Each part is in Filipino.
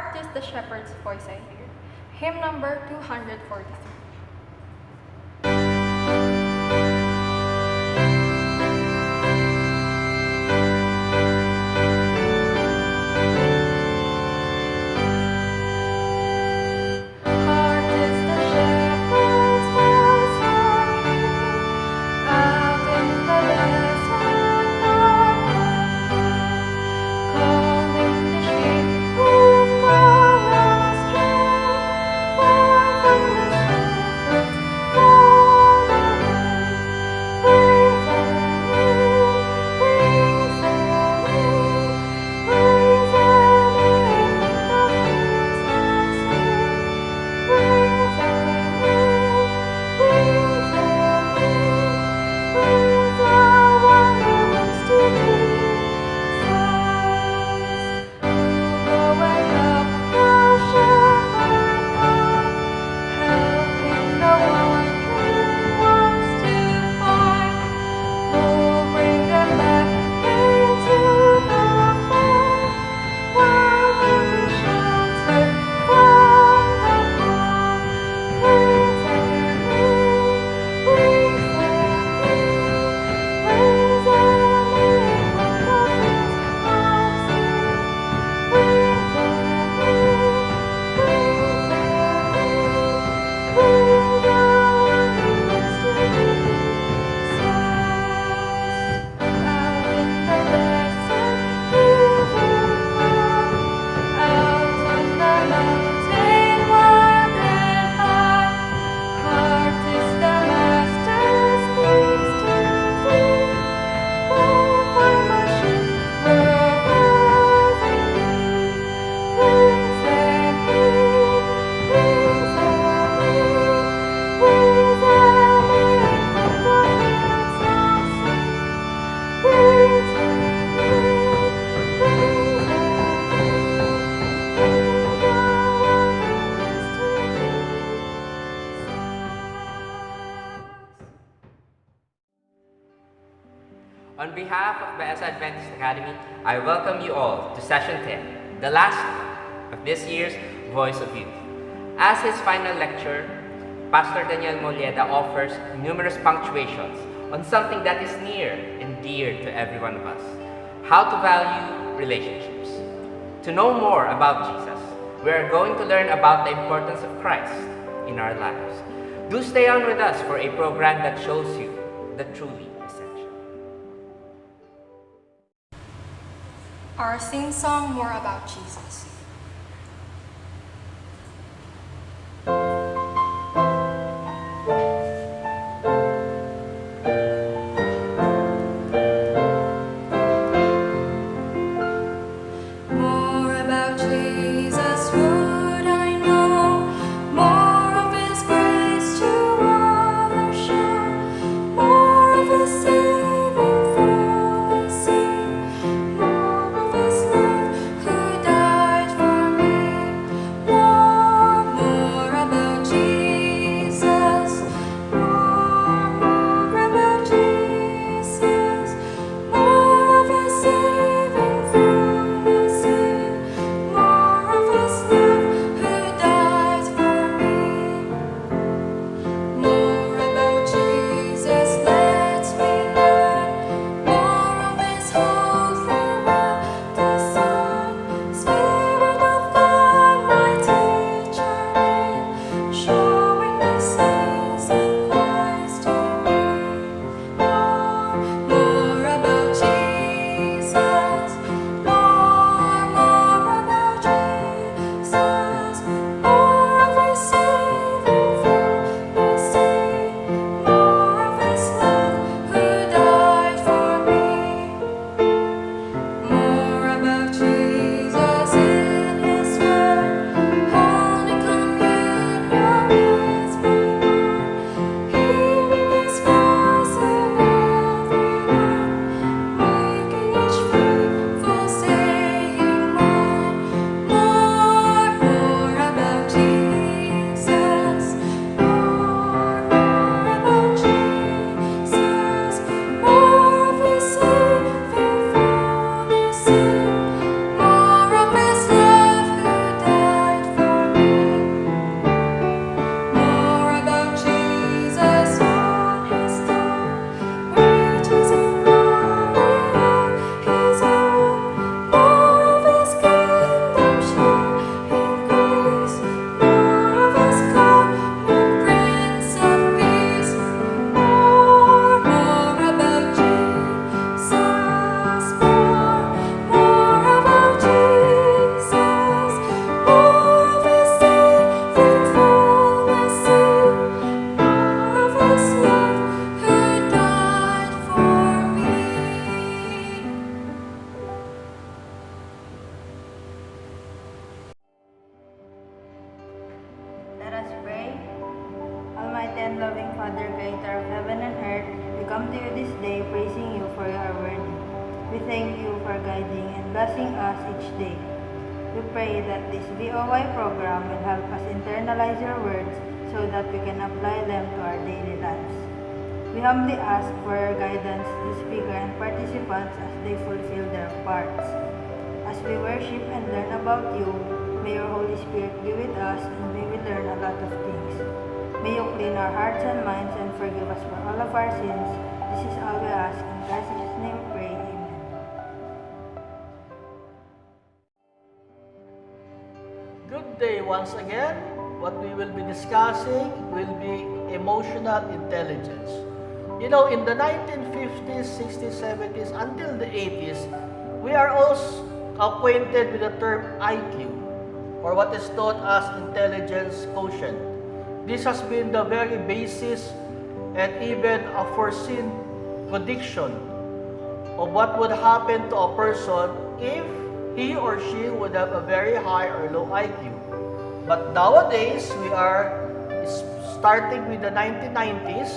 Hark 'tis the shepherd's voice I hear. Hymn number 243. On behalf of Baeza Adventist Academy, I welcome you all to Session 10, the last of this year's Voice of Youth. As his final lecture, Pastor Daniel Molieda offers numerous punctuations on something that is near and dear to every one of us: how to value relationships. To know more about Jesus, we are going to learn about the importance of Christ in our lives. Do stay on with us for a program that shows you the truly essential. Our theme song, More About Jesus. More about Jesus would I know, more of His grace to others show, more of His saving fully seen, more of His love who died Father, creator of heaven and earth, we come to you this day praising you for you are worthy. We thank you for guiding and blessing us each day. We pray that this VOY program will help us internalize your words so that we can apply them to our daily lives. We humbly ask for your guidance to the speaker and participants as they fulfill their parts. As we worship and learn about you, may your Holy Spirit be with us and may we learn a lot of things. May you clean our hearts and minds and forgive us for all of our sins. This is all we ask. In Christ's name we pray. Amen. Good day once again. What we will be discussing will be emotional intelligence. You know, in the 1950s, 60s, 70s, until the 80s, we are also acquainted with the term IQ, or what is known as intelligence quotient. This has been the very basis and even a foreseen prediction of what would happen to a person if he or she would have a very high or low IQ. But nowadays, we are starting with the 1990s,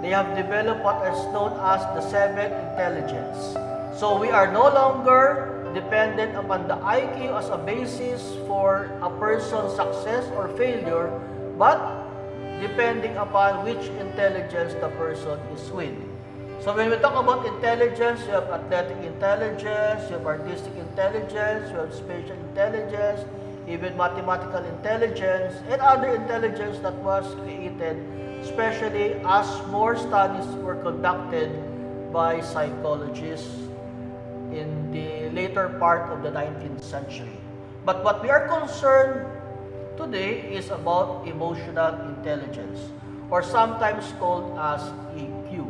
they have developed what is known as the seventh intelligence. So we are no longer dependent upon the IQ as a basis for a person's success or failure, but depending upon which intelligence the person is with. So when we talk about intelligence, you have athletic intelligence, you have artistic intelligence, you have spatial intelligence, even mathematical intelligence, and other intelligence that was created, especially as more studies were conducted by psychologists in the later part of the 19th century. But what we are concerned today is about emotional intelligence, or sometimes called as EQ.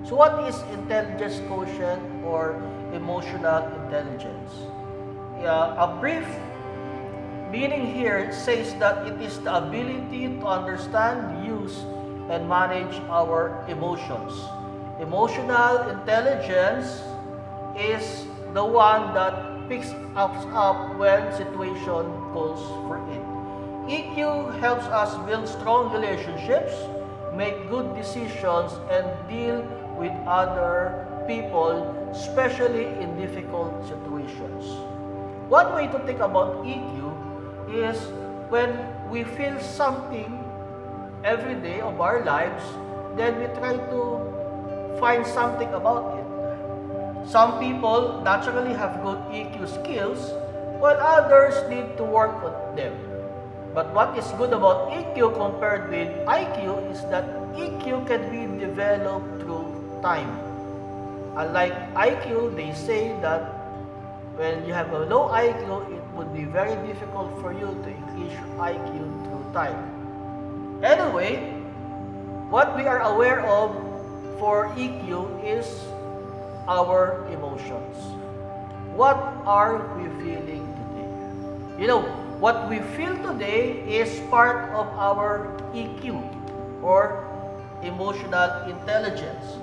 So what is intelligence quotient or emotional intelligence? A brief meaning here says that it is the ability to understand, use, and manage our emotions. Emotional intelligence is the one that picks us up when situation calls for it. EQ helps us build strong relationships, make good decisions, and deal with other people, especially in difficult situations. One way to think about EQ is when we feel something every day of our lives, then we try to find something about it. Some people naturally have good EQ skills, while others need to work on them. But what is good about EQ compared with IQ is that EQ can be developed through time. Unlike IQ, they say that when you have a low IQ, it would be very difficult for you to increase your IQ through time. Anyway, what we are aware of for EQ is our emotions. What are we feeling today? You know, what we feel today is part of our EQ, or emotional intelligence.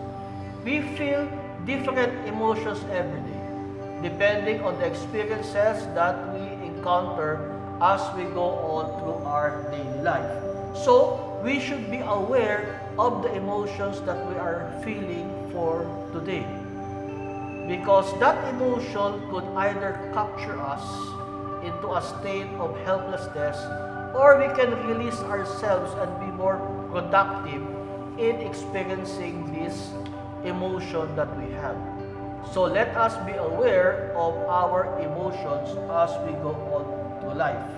We feel different emotions every day, depending on the experiences that we encounter as we go on through our daily life. So, we should be aware of the emotions that we are feeling for today. Because that emotion could either capture us into a state of helplessness, or we can release ourselves and be more productive in experiencing this emotion that we have. So let us be aware of our emotions as we go on through life.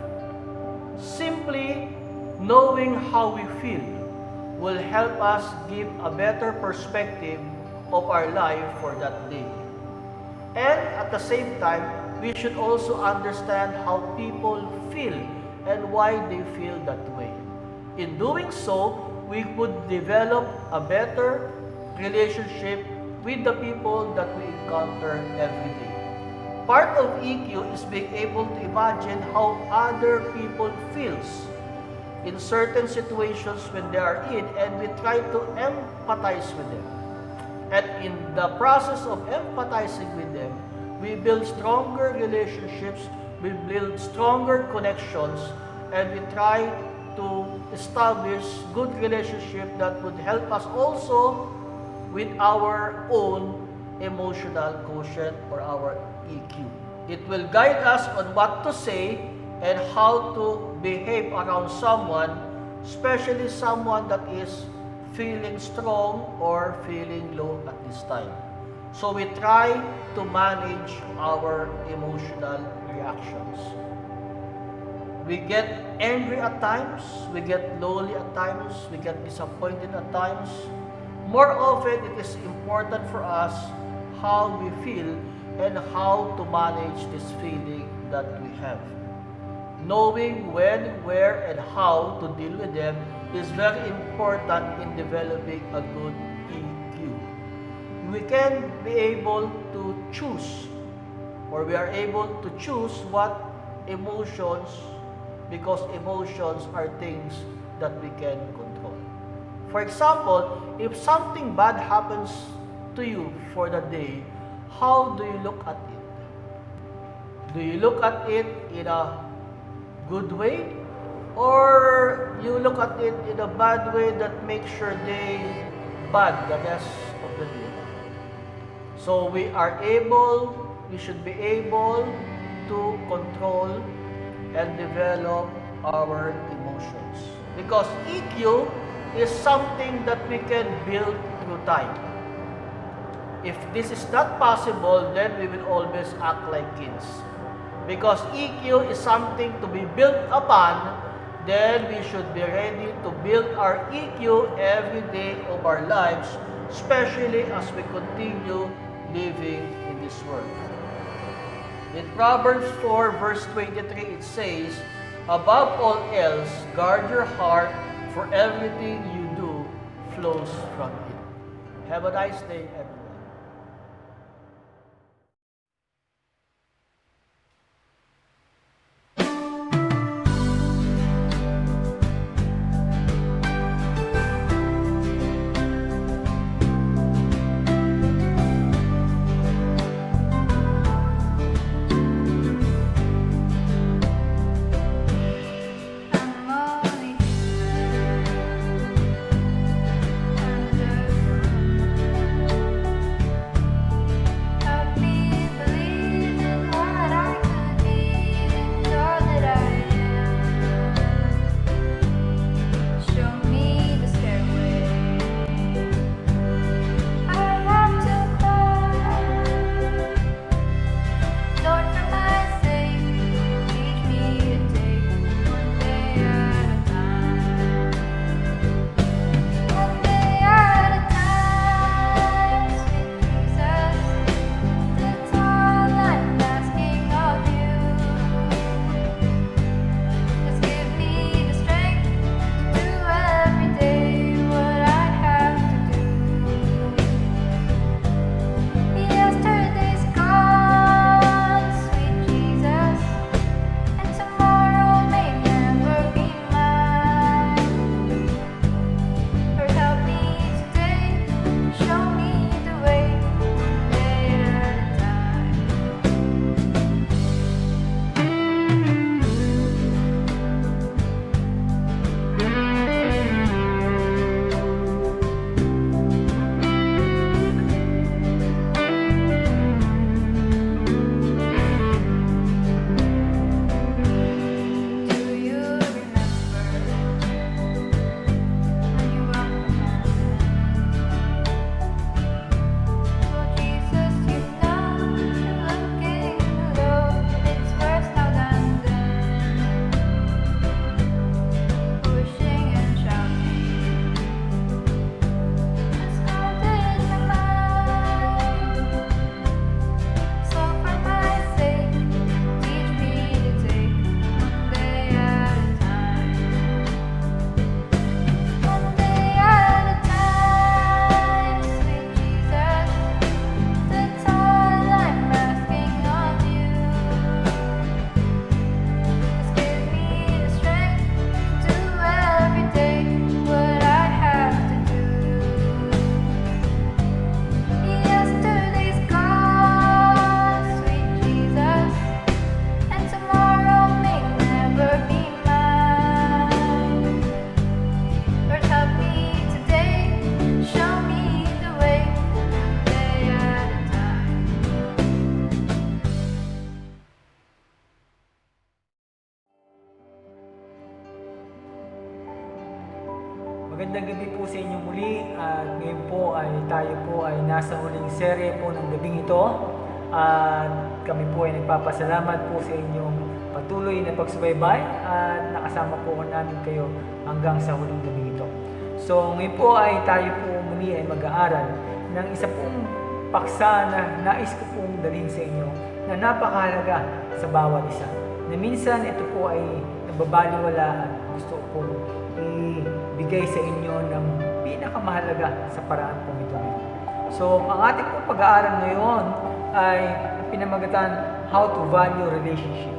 Simply knowing how we feel will help us give a better perspective of our life for that day. And at the same time, we should also understand how people feel and why they feel that way. In doing so, we would develop a better relationship with the people that we encounter every day. Part of EQ is being able to imagine how other people feels in certain situations when they are in, and we try to empathize with them. And in the process of empathizing with them, we build stronger relationships, we build stronger connections, and we try to establish good relationship that would help us also with our own emotional quotient or our EQ. It will guide us on what to say and how to behave around someone, especially someone that is feeling strong or feeling low at this time. So we try to manage our emotional reactions. We get angry at times, we get lonely at times, we get disappointed at times. More often, it is important for us how we feel and how to manage this feeling that we have. Knowing when, where, and how to deal with them is very important in developing a good EQ. We can be able to choose, or we are able to choose what emotions, because emotions are things that we can control. For example, if something bad happens to you for the day, how do you look at it? Do you look at it in a good way? Or you look at it in a bad way that makes your day bad the rest of the day? So we should be able to control and develop our emotions. Because EQ is something that we can build through time. If this is not possible, then we will always act like kids. Because EQ is something to be built upon, then we should be ready to build our EQ every day of our lives, especially as we continue living in this world. In Proverbs 4 verse 23, it says, "Above all else, guard your heart, for everything you do flows from it." Have a nice day, everyone. I'm only human, and Magandang gabi po sa inyo muli at ngayon po ay tayo po ay nasa huling serye po ng gabing ito at kami po ay nagpapasalamat po sa inyong patuloy na pagsubaybay at nakasama po namin kayo hanggang sa huling gabing ito. So ngayon po ay tayo po muli ay mag-aaral ng isa pong paksa na nais ko pong dalhin sa inyo na napakahalaga sa bawat isa. Na minsan ito po ay nababaliwala at gusto ko ibigay sa inyo ng pinakamahalaga sa paraan po ito. So, ang ating pong pag-aaral ngayon ay pinamagatan How to Value Relationship.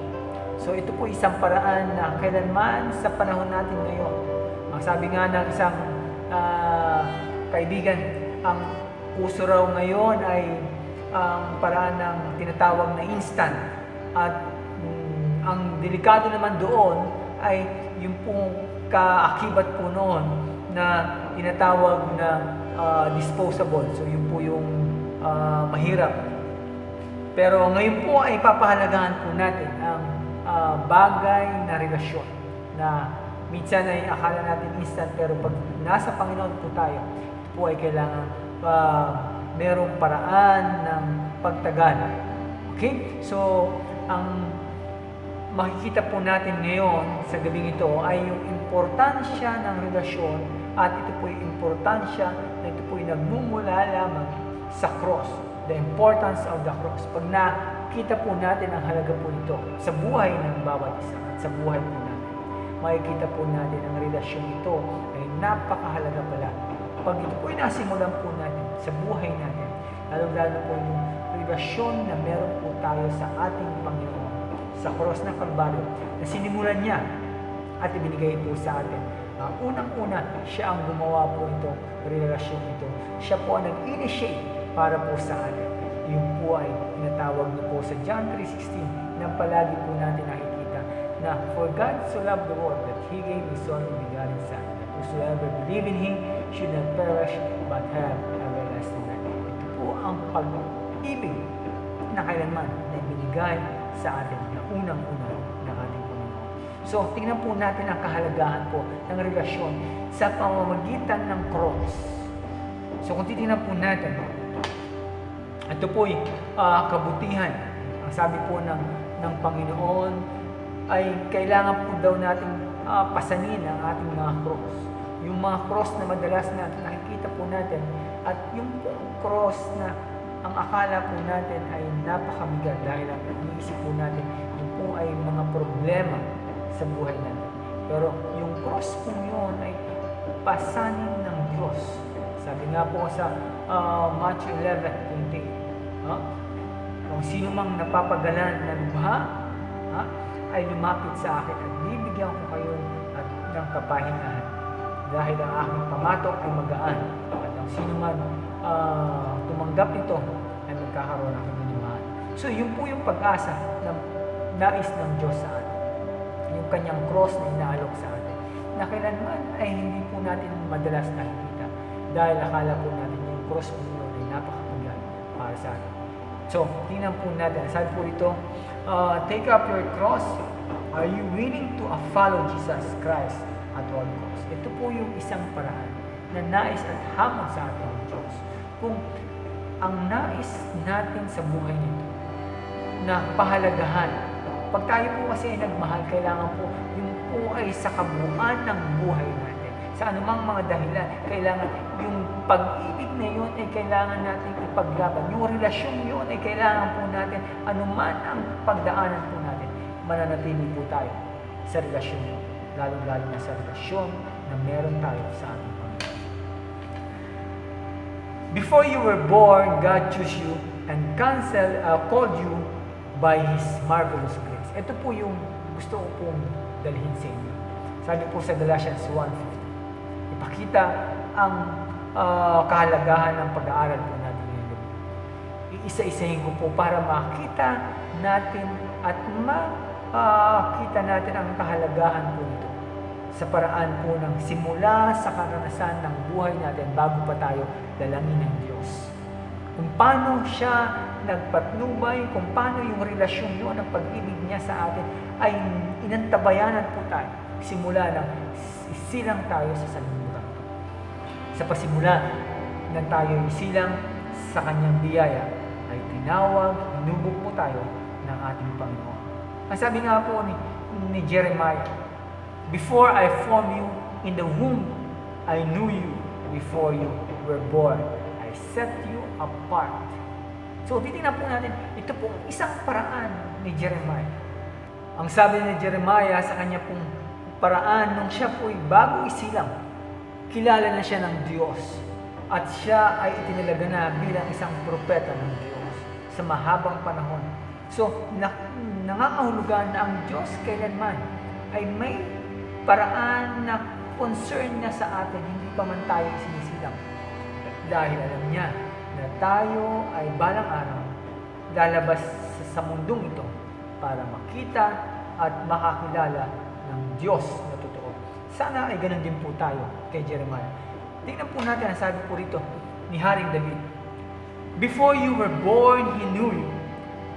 So, ito po isang paraan na kailanman sa panahon natin ngayon. Ang sabi nga ng isang kaibigan, ang uso raw ngayon ay ang paraan ng tinatawag na instant. At ang delikado naman doon ay yung pong kaakibat po noon na tinatawag na disposable. So yun po yung mahirap. Pero ngayon po ay papahalagahan po natin ang bagay na relasyon na minsan ay akala natin instant pero pag nasa Panginoon po tayo, ito po ay kailangan merong paraan ng pagtagal. Okay? So ang makikita po natin ngayon sa gabing ito ay yung importansya ng relasyon at ito po yung importansya na ito po yung nagmumula lamang sa cross. The importance of the cross. Pag nakita po natin ang halaga po ito sa buhay ng bawat isa at sa buhay po natin, makikita po natin ang relasyon ito ay napakahalaga pala. Pag ito po yung nasimulan po natin sa buhay natin, lalo po yung relasyon na meron po tayo sa ating Panginoon sa cross ng Kalbaryo na sinimulan niya at ibinigay po sa atin. Unang-una, siya ang gumawa po ito, relasyon ito. Siya po ang nag-initiate para po sa atin. Yung po ay tinatawag niyo po sa John 3:16 na palagi po natin nakikita na for God so loved the world that He gave His only begotten Son, that whosoever believe in Him should not perish but have everlasting life. Ito po ang pag-ibig na kailanman na binigay sa atin na unang-una ng ating Panginoon. So, tingnan po natin ang kahalagahan po ng relasyon sa pamamagitan ng cross. So, kung titingnan po natin, ito po ay kabutihan. Ang sabi po ng Panginoon ay kailangan po daw nating pasanin ang ating mga cross. Yung mga cross na madalas na nakikita po natin at yung cross na ang akala po natin ay napakabigat dahil ang iniisip po natin yung po ay mga problema sa buhay natin. Pero yung cross po yun ay pasanin ng Diyos. Sabi nga po sa Matthew 11:28, kung sino mang napapagalan na lubha ay lumapit sa akin at bibigyan ko kayo at ng kapahingahan. Dahil ang aking pamatok ay magaan at ang sino man tumanggap nito ay magkakaroon ng kanilumaan. So yun po yung pag-asa na nais ng Diyos sa atin. Yung kanyang cross na inaalok sa atin. Na kailanman ay hindi po natin madalas nakikita. Dahil akala po natin yung cross po yun ay napakabigat para sa atin. So, tingnan po natin. Sabi po ito, take up your cross. Are you willing to follow Jesus Christ at all costs? Ito po yung isang paraan na nais at hamon sa atin ng Diyos. Kung ang nais natin sa buhay nito na pahalagahan, pag tayo po kasi ay nagmahal, kailangan po yung po ay sa kabuuan ng buhay natin. Sa anumang mga dahilan, kailangan yung pag-ibig na yun ay kailangan natin ipaglaban. Yung relasyon yun ay kailangan po natin, anuman ang pagdaanan po natin, mananatili po tayo sa relasyon yun. Lalo-lalo na sa relasyon na meron tayo sa ating Panginoon. Before you were born, God chose you and called you by His marvelous grace. Ito po yung gusto ko pong dalhin sa inyo. Sabi po sa Galatians 1:15, ipakita ang kahalagahan ng pag-aaral po natin ngayon. Iisa-isahin ko po para makita natin at makita natin ang kahalagahan po ito sa paraan po ng simula sa karanasan ng buhay natin bago pa tayo dalangin ng Diyos. Kung paano siya nagpatnubay, kung paano yung relasyon yun, ang pag-ibig niya sa atin ay inantabayanan po tayo simula ng silang tayo sa sanlibutan. Sa pasimula na tayo isilang sa kanyang biyaya, ay tinawag, hinubog po tayo ng ating Panginoon. Ang sabi nga po ni Jeremiah, "Before I formed you in the womb, I knew you. Before you were born, I set you apart." So, titingnan po natin, ito po isang paraan ni Jeremiah. Ang sabi ni Jeremiah sa kanya pong paraan, nung siya po'y bago isilang, kilala na siya ng Diyos. At siya ay itinalaga na bilang isang propeta ng Diyos sa mahabang panahon. So, nangangahulugan na ang Diyos kailanman ay may paraan na concern niya sa atin, hindi pa man tayo sinisilang. Dahil alam niya na tayo ay balang araw lalabas sa mundong ito para makita at makakilala ng Diyos na totoo. Sana ay ganun din po tayo kay Jeremiah. Tingnan po natin ang sabi po rito ni Haring David. "Before you were born, He knew you."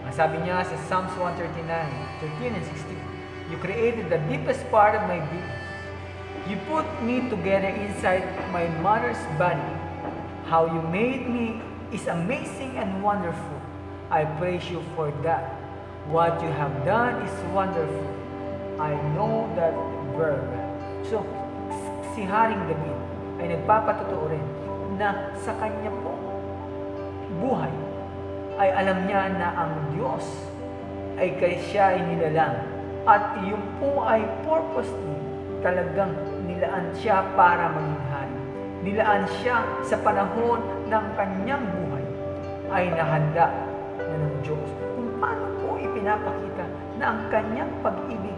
Ang sabi niya sa Psalms 139, 13 and 16, "You created the deepest part of my being. You put me together inside my mother's body. How you made me is amazing and wonderful. I praise you for that. What you have done is wonderful. I know that very well." So, si Haring David ay nagpapatotoo rin na sa kanya po buhay ay alam niya na ang Diyos ay kay siya ay nilalang at yung po ay purposely talagang nilaan siya para maging hari. Nilaan siya sa panahon ng kanyang buhay ay nahanda na ng Diyos kung paano po ipinapakita na ang kanyang pag-ibig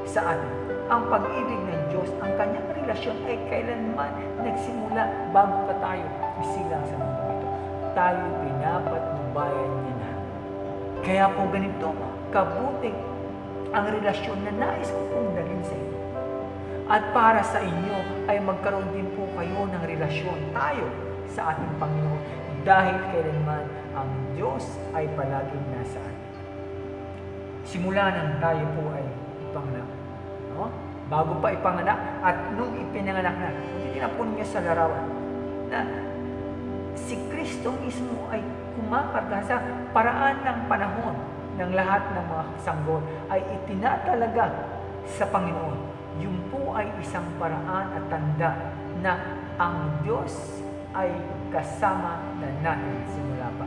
sa atin, ang pag-ibig ng Diyos, ang kanyang relasyon ay kailanman nagsimula bago pa tayo isilang sa mundo ito. Tayo pinapatnubayan niya na. Kaya po ganito, kabuti ang relasyon na nais ko pong dalhin sa inyo. At para sa inyo ay magkaroon din po kayo ng relasyon tayo sa ating Panginoon dahil kailanman ang Diyos ay palaging nasa atin. Simula nang tayo po ay ipanganak. No? Bago pa ipanganak at nung ipinanganak na, titignan po niya sa larawan na si Kristo mismo ay kumakarga sa paraan ng panahon ng lahat ng mga sanggol ay itinatalaga sa Panginoon. Yun po ay isang paraan at tanda na ang Diyos ay kasama na natin simula pa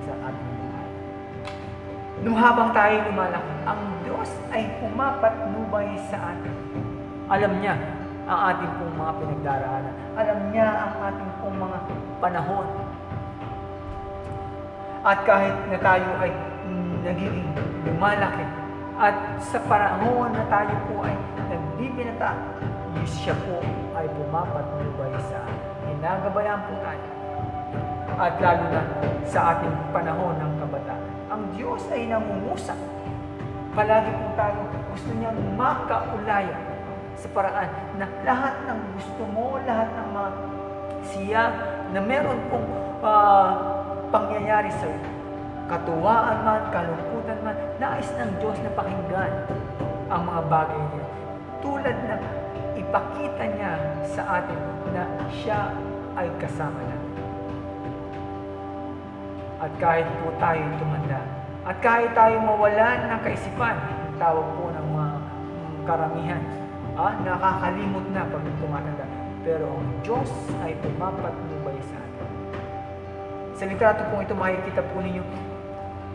sa ating buhay. Nung habang tayo lumalaki, ang Diyos ay pumapatnubay sa atin. Alam niya ang ating pong mga pinagdaraanan. Alam niya ang ating pong mga panahon. At kahit na tayo ay nagiging lumalaki, at sa panahon na tayo po ay nagbibinata, siya po ay pumapatnubay sa atin. Ginagabayan po tayo. At lalo na sa ating panahon ng kabataan. Ang Diyos ay nangungusap. Palagi po tayo gusto niyang makaulaya sa paraan na lahat ng gusto mo, lahat ng mga siya na meron pong pangyayari sa iyo. Katuwaan man, kalungkutan man, nais ng Diyos na pakinggan ang mga bagay niya. Tulad na ipakita niya sa atin na siya ay kasama natin. At kahit po tayo tumanda, at kahit tayo mawalan ng kaisipan, ang tawag po ng mga karamihan, nakakalimot na pag tumatanda. Pero ang Diyos ay pumapatnubay sa atin. Sa litrato po ito, makikita po ninyo,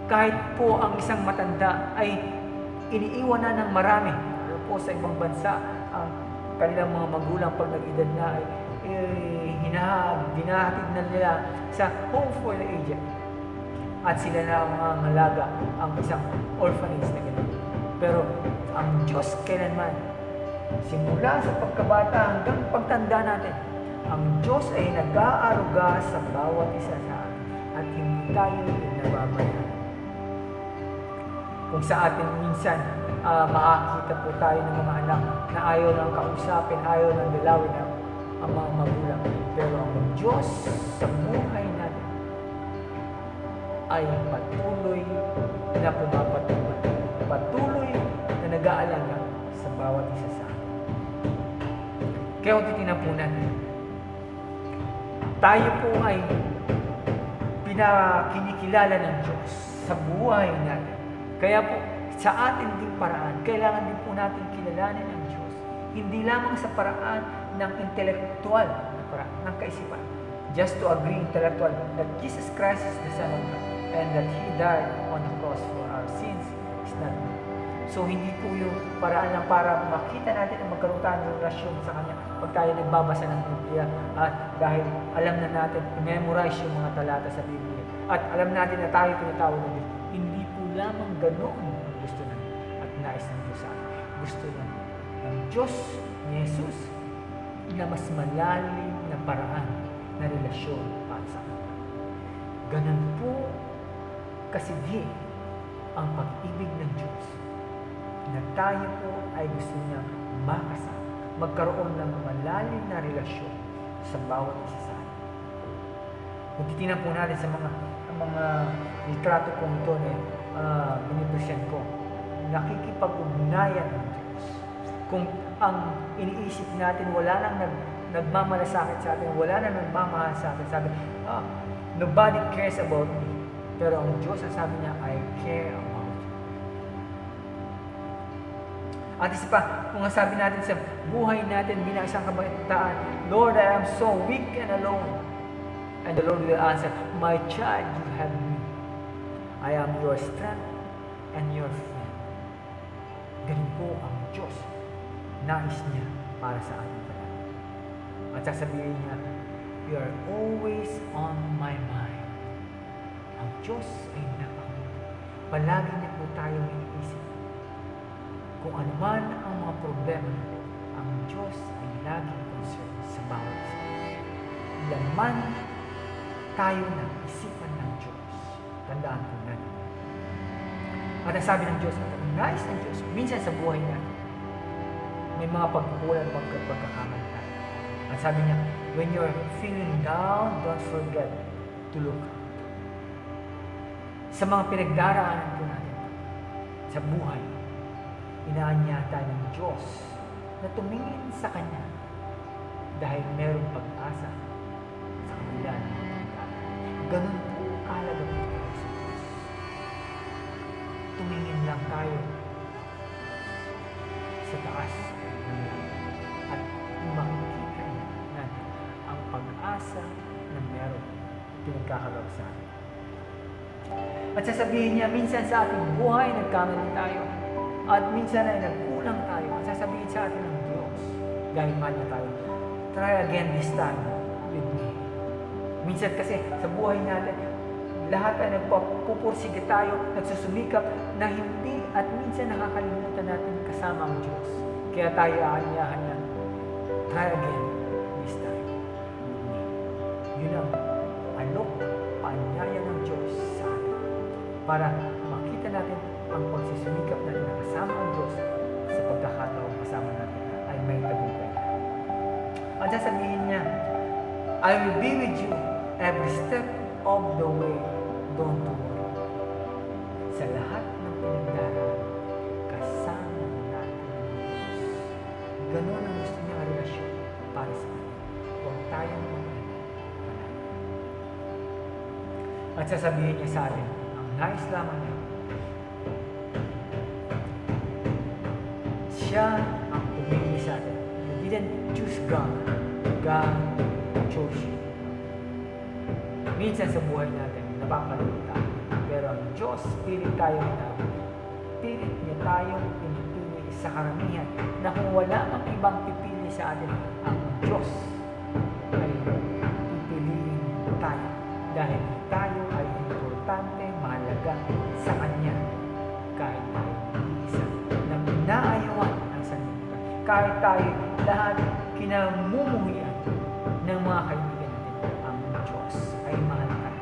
kahit po ang isang matanda ay iniiwan na ng marami. Ano po sa ibang bansa, ang kanilang mga magulang pag nag-edad na ay dinahatid na nila sa home for the aged. At sila na ang halaga, ang isang orphanage na gano'n. Pero ang Diyos kailanman, simula sa pagkabata hanggang pagtanda natin, ang Diyos ay nag-aaruga sa bawat isa sa atin at hindi tayo nababayaan. Kung sa atin minsan, makakita po tayo ng mga anak na ayaw nang kausapin, ayaw nang dalawin ang mga magulang. Pero ang Diyos sa buhay natin ay patuloy na pumapatubay, patuloy na nag-aalaga sa bawat isa sa atin. Kaya kung titignan po natin, tayo po ay kinikilala ng Diyos sa buhay natin. Kaya po, sa ating ding paraan, kailangan din po natin kilalanin ang Diyos. Hindi lamang sa paraan ng intellectual na paraan, ng kaisipan. Just to agree intellectual that Jesus Christ is the Son of God and that He died on the cross for our sins is not good. So, hindi po yung paraan lang para makita natin ang magkaroon tayo ng relasyon sa Kanya pag tayo nagbabasa ng Biblia at dahil alam na natin, memorize yung mga talata sa Biblia at alam natin na tayo tinatawag ng Diyos. Hindi po lamang ganoon ang gusto na at nais ng Diyos sa atin. Gusto na ng Diyos ni Jesus na mas malalim na paraan na relasyon para sa Kanya. Ganun po kasidhi ang pag-ibig ng Diyos na tayo po ay gusto niya makasama, magkaroon ng malalim na relasyon sa bawat isa sa atin. Kung titingnan po natin sa mga litrato kong ito binipresent ko, nakikipag-ugnayan ng Diyos. Kung ang iniisip natin wala nang nagmamalasakit sa atin, wala nang nagmamahal sa atin, sabi, nobody cares about me. Pero ang Diyos, ang sabi niya, I care about you. At isa pa, kung sabi natin sa buhay natin bilang isang kabataan, Lord, I am so weak and alone. And the Lord will answer, my child, you have me. I am your strength and your friend. Ganun po ang Diyos. Nais niya para sa ating palagi. At sasabihin niya, you are always on my mind. Ang Diyos ay napakabuti. Palagi niya po tayong iniisip. Kung ano man ang mga problema, ang Diyos ay laging concerned sa bawat isa. Laman tayo ng isipan ng Diyos. Tandaan po natin. At ang sabi ng Diyos, at ang nais ng Diyos, minsan sa buhay natin, may mga pagkukulang, pagkakamali tayo. At sabi niya, when you're feeling down, don't forget to look up. Sa mga pinagdaraanan po natin, sa buhay, inaanyata ng Diyos na tumingin sa Kanya dahil merong pag-asa sa kabila ng mga pagdaraanan. Ganun po kahalaga po tayo sa Diyos. Tumingin lang tayo sa taas ng langit at makikita natin ang pag-asa na meron pinagkakaloob sa atin. At sasabihin niya, minsan sa ating buhay, nagkamali tayo. At minsan ay nagkulang tayo. At sasabihin sa atin ng Diyos, dahil mahal niya tayo, try again this time with me. Minsan kasi sa buhay natin, lahat ay nagpupursige tayo, nagsusumikap na hindi at minsan nakakalimutan natin kasama ang Diyos. Kaya tayo aanyahan niya, try again this time with me. Yun ang alok, paanyaya ng Diyos sa atin. Para makita natin ang pagsusumikap natin na kasama ang Diyos sa pagkakataon kasama natin ay may tagumpay. At sasabihin niya, I will be with you every step of the way. Don't worry. Sa lahat ng pinagdaraan, kasama natin ang Diyos. Ganun ang gusto niya ang relasyon para sa atin. Huwag tayong mag-alala. At sasabihin niya sa atin, ang nais lamang niya, siya ang pumili sa atin. You didn't choose God. God chose you. Minsan sa buhay natin, napapalimutan. Pero ang Diyos, pilit tayo hinabot. Pilit niya tayong pinipili sa karamihan na kung wala mang ibang pipili sa atin, ang Diyos ay pipiliin tayo. Dahil tayo ay importante, mahalaga sa Kanya. Kahit tayo isa na pinaayawan ang sanlibutan. Kahit tayo lahat kinamumuhian ng mga kaibigan natin, ang Diyos ay mahal tayo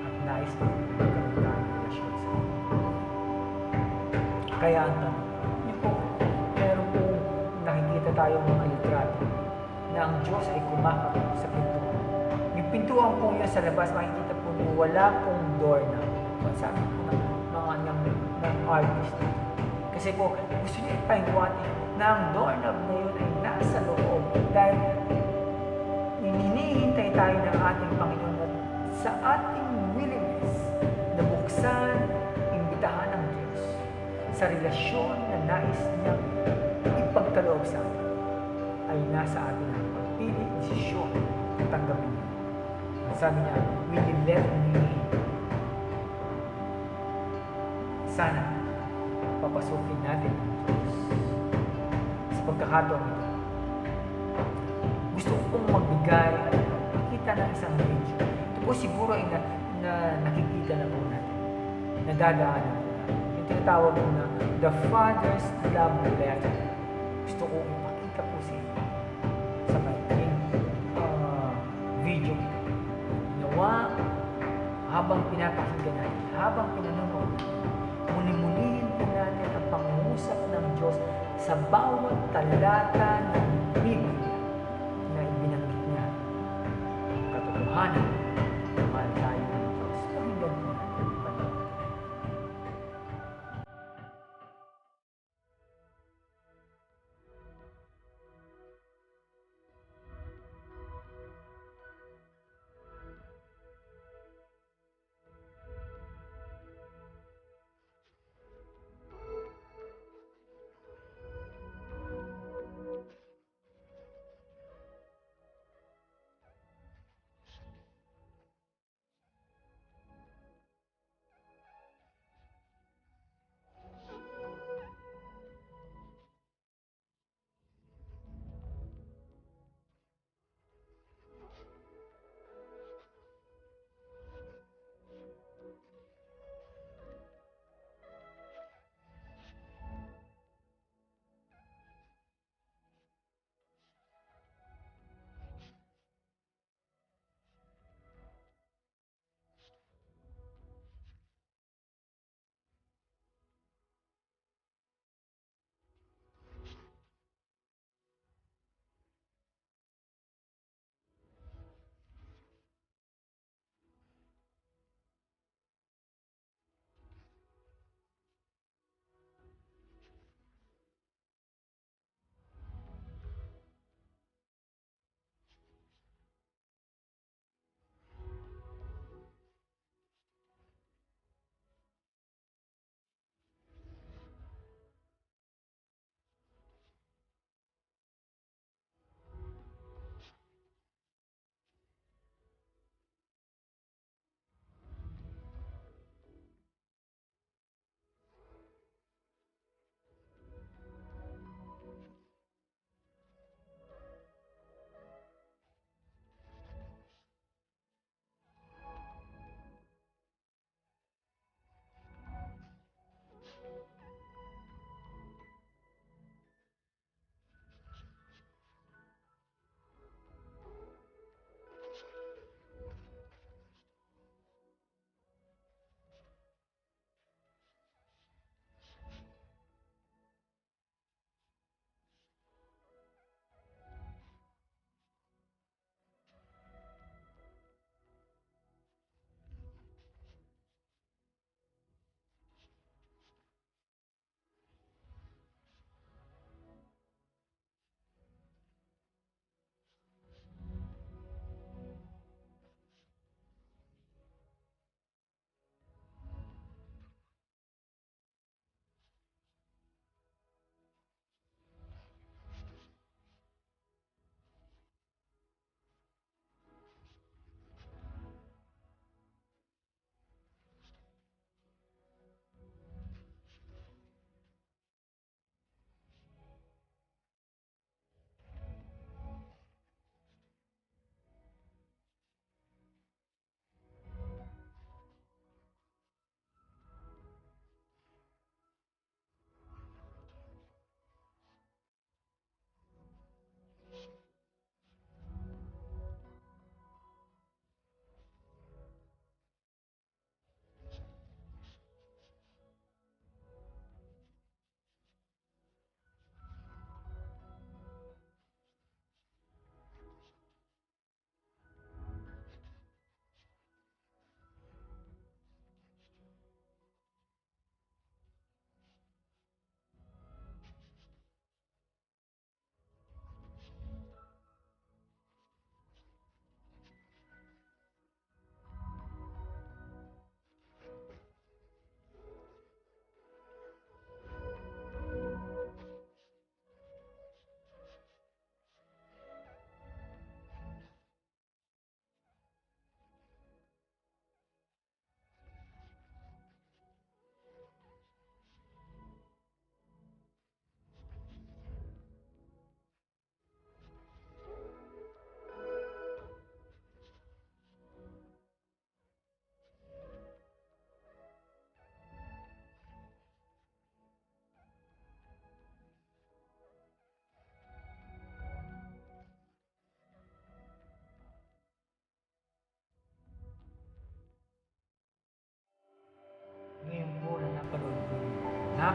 at nais na magkaroon tayo ng relasyon sa Kanya. Kaya ang tanong, yun po, meron po nakikita tayo mga litrato na ang Diyos ay kumakaroon sa pintuan. Yung pintuan po yun sa labas, makikita po niyo, wala pong door na. Sabi po ng artist. Kasi po, gusto niya ipahiwatig na ang doorknob na yun ay nasa loob dahil hinihintay tayo ng ating Panginoon at sa ating willingness na buksan, imbitahan ng Diyos sa relasyon na nais niyang ipagkaloob sa atin, ay nasa atin ang pagpili, desisyon na tanggapin niya. Sabi niya, will you let me in? Sana, papasukin natin ang Diyos sa pagkakataon ito. Gusto ko pong magbigay at makita ng isang video. Ito po siguro ay na nakikita na po natin. Nadadaanan po natin. Yung tinatawag po na The Father's Love Letter. Gusto ko ipakita po sa inyo sa ating video. Nawa, habang pinapakinggan natin, habang pinanonood, muli-mulihin po natin ang pangungusap ng Diyos sa bawat talata ng Biblia na ibinanggit niya. Ang katotohanan, mahal tayo ng Diyos. Pakinggan po natin.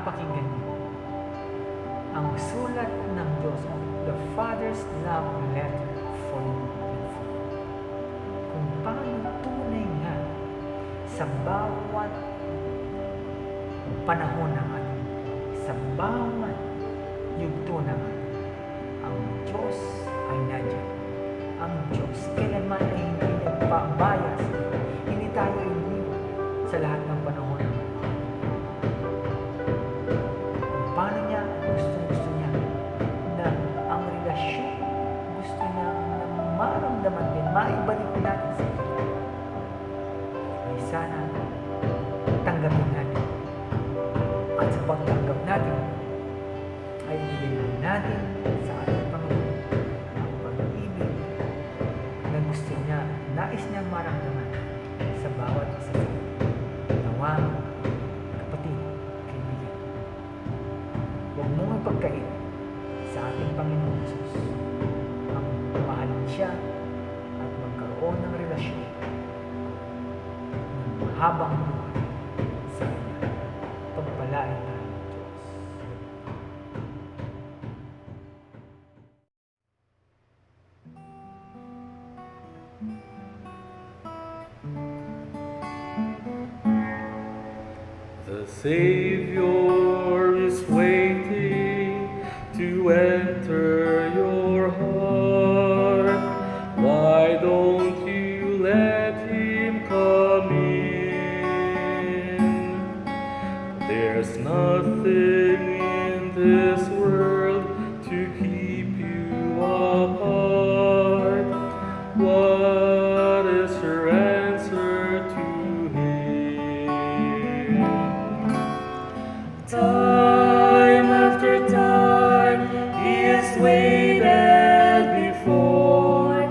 pakinggan niyo ang sulat ng Diyos, the Father's love letter for you and for me. Kung paano tunay nga sa bawat panahon ng ating buhay, sa bawat yugto ng ating ang Diyos ay nandiyan. Ang Diyos kailanman ay hindi nagpabayas, hindi tayo iniwan sa lahat ng panahon. Kung paano niya, gusto niya na ang relasyon, gusto niya na maramdaman din, maibalik natin sa Kanya. Ay sana tanggapin natin. At sa pagtanggap natin, ay ibigay natin sa ating Panginoon ang pag-ibig na gusto niya, nais niyang maramdaman sa bawat isa sa atin. Nawa, kapatid, kaibigan, huwag mong ipagkait sa ating Panginoon Jesus ang mahalin siya at magkaroon ng relasyon ng mahabang buhay sa Kanya. Pagpalain tayo ng Diyos. The Savior is waiting to enter your heart. Why don't you let Him come in? There's nothing in this world to keep you apart. What is your answer to Him? Time after time He has waited before,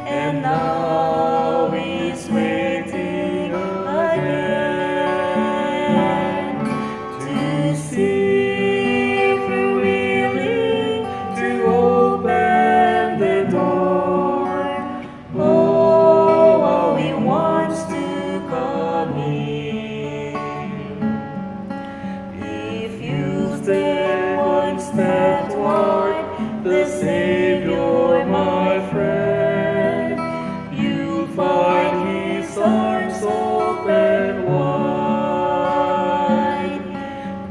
and now He's waiting again to see if you're willing to open the door. Oh, how He wants to come in. If you take one step toward the Savior, my friend, you'll find His arms open wide.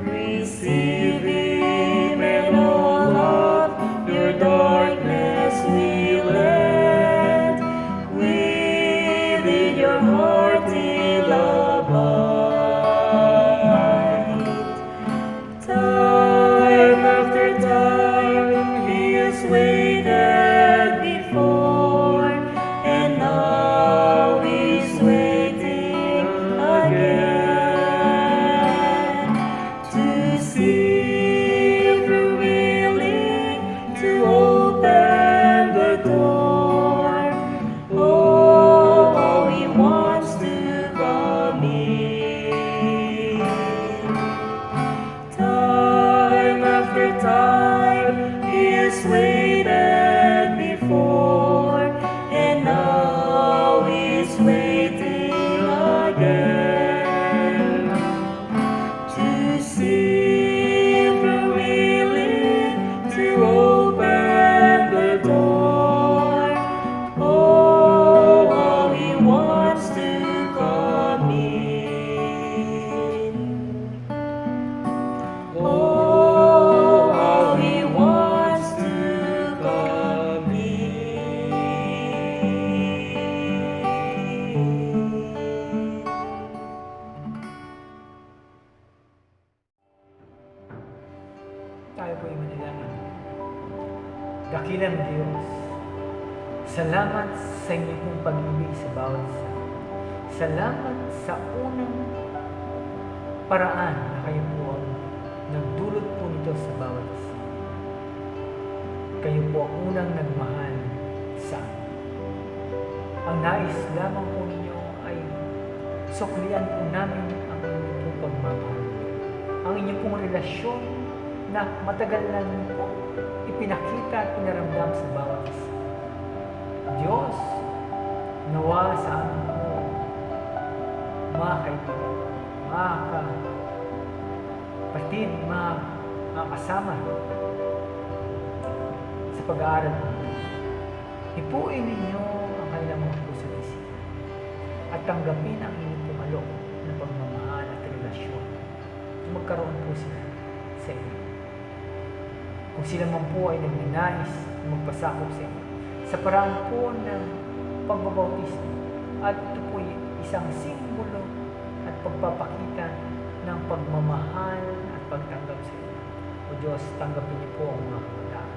Receive Him and all of your darkness will end. Within your heart He'll abide. Time after time He has waited before, and now He's waiting again to see if you're willing to open the door. Oh, how He wants to come in. Time after time He has waited before, and now He's waiting again to see if you're willing to open the door. Oh, how He wants to come in. Oh, how He wants to come in. Tayo po ay manalangin. Dakilang Diyos, salamat sa inyong pong pag-ibig sa bawat isa. Salamat sa unang paraan na kayo po ang nagdulot po nito sa bawat isa. Kayo po ang unang nagmahal sa amin. Ang nais lamang po ninyo ay suklian po namin ang inyong pong pagmamahal. Ang inyong pong relasyon na matagal na niyo po ipinakita at pinaramdam sa bawat isa. Diyos, nawa sa amin po, mga kaibigan, mga kapatid, mga kasama sa pag-aaral mo. Ipuin ninyo ang kanilang mga puso at isipan at tanggapin ang inyong pumalok na pagmamahal at relasyon na magkaroon po sila sa inyo. Kung sila man po ay nagnanais na magpasakop sa inyo sa paraan po ng pagbabautismo, at ito po ay isang simbolo at pagpapakita ng pagmamahal at pagtanggap sa inyo. O Diyos, tanggapin niyo po ang mga kabataan,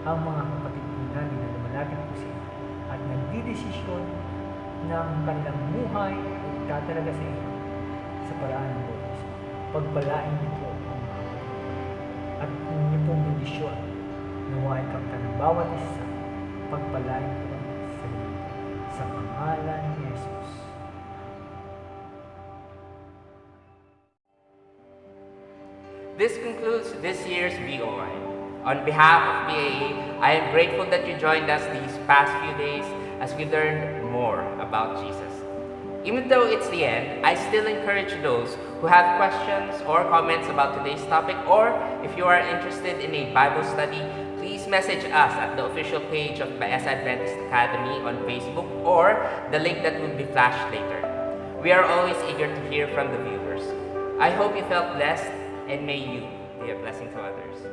ang mga kapatid po namin na lumalapit po sa inyo at nagdidesisyon ng kanilang buhay o tatalaga sa inyo sa paraan ng bautismo. Pagpalain niyo po ang mga kapatid at niyo pong bendisyon nawain kamtan ng bawat isa. Pagpalain po kami sa inyo sa pangalan ni Jesus. This concludes this year's VOI. On behalf of BAE, I am grateful that you joined us these past few days as we learned more about Jesus. Even though it's the end, I still encourage those who have questions or comments about today's topic, or if you are interested in a Bible study, please message us at the official page of Baez Adventist Academy on Facebook or the link that will be flashed later. We are always eager to hear from the viewers. I hope you felt blessed, and may you be a blessing to others.